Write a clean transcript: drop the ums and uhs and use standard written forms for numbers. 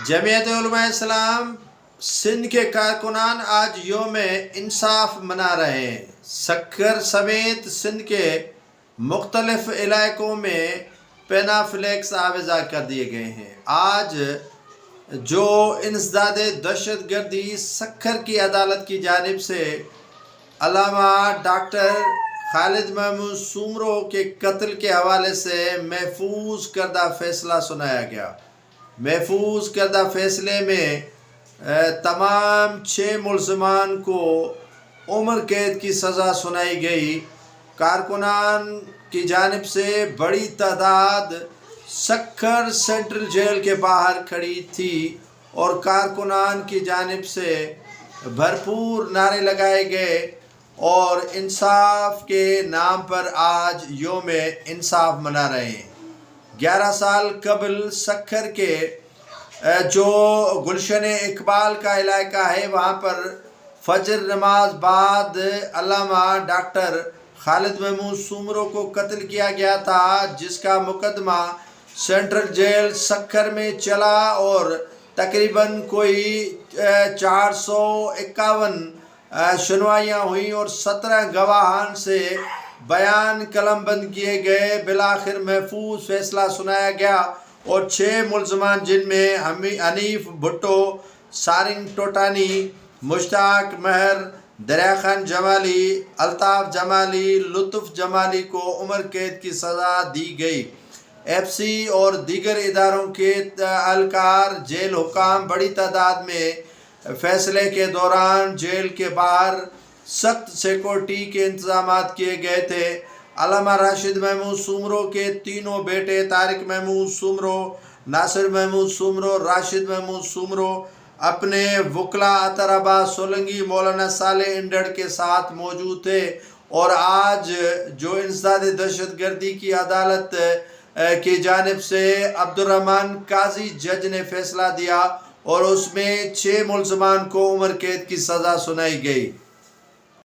جمعیت علماء اسلام سندھ کے کارکنان آج یوم انصاف منا رہے ہیں۔ سکھر سمیت سندھ کے مختلف علاقوں میں پینا فلیکس آویزاں کر دیے گئے ہیں۔ آج جو انسداد دہشت گردی سکھر کی عدالت کی جانب سے علامہ ڈاکٹر خالد محمود سومرو کے قتل کے حوالے سے محفوظ کردہ فیصلہ سنایا گیا۔ محفوظ کردہ فیصلے میں تمام 6 ملزمان کو عمر قید کی سزا سنائی گئی۔ کارکنان کی جانب سے بڑی تعداد سکھر سینٹرل جیل کے باہر کھڑی تھی اور کارکنان کی جانب سے بھرپور نعرے لگائے گئے اور انصاف کے نام پر آج یوم انصاف منا رہے ہیں۔ 11 سال قبل سکھر کے جو گلشن اقبال کا علاقہ ہے وہاں پر فجر نماز بعد علامہ ڈاکٹر خالد محمود سومرو کو قتل کیا گیا تھا، جس کا مقدمہ سینٹرل جیل سکھر میں چلا اور تقریباً کوئی 451 سنوائیاں ہوئیں اور 17 گواہان سے بیان قلم بند کیے گئے۔ بالآخر محفوظ فیصلہ سنایا گیا اور 6 ملزمان جن میں حنیف بھٹو، سارنگ ٹوٹانی، مشتاق مہر، دریا خان جمالی، الطاف جمالی، لطف جمالی کو عمر قید کی سزا دی گئی۔ ایف سی اور دیگر اداروں کے اہلکار، جیل حکام بڑی تعداد میں فیصلے کے دوران جیل کے باہر سخت سیکورٹی کے انتظامات کیے گئے تھے۔ علامہ راشد محمود سومرو کے تینوں بیٹے طارق محمود سومرو، ناصر محمود سومرو، راشد محمود سومرو اپنے وکلا عطر عباس سولنگی، مولانا صالح انڈڑ کے ساتھ موجود تھے اور آج جو انسداد دہشت گردی کی عدالت کی جانب سے عبدالرحمن قاضی جج نے فیصلہ دیا اور اس میں 6 ملزمان کو عمر قید کی سزا سنائی گئی۔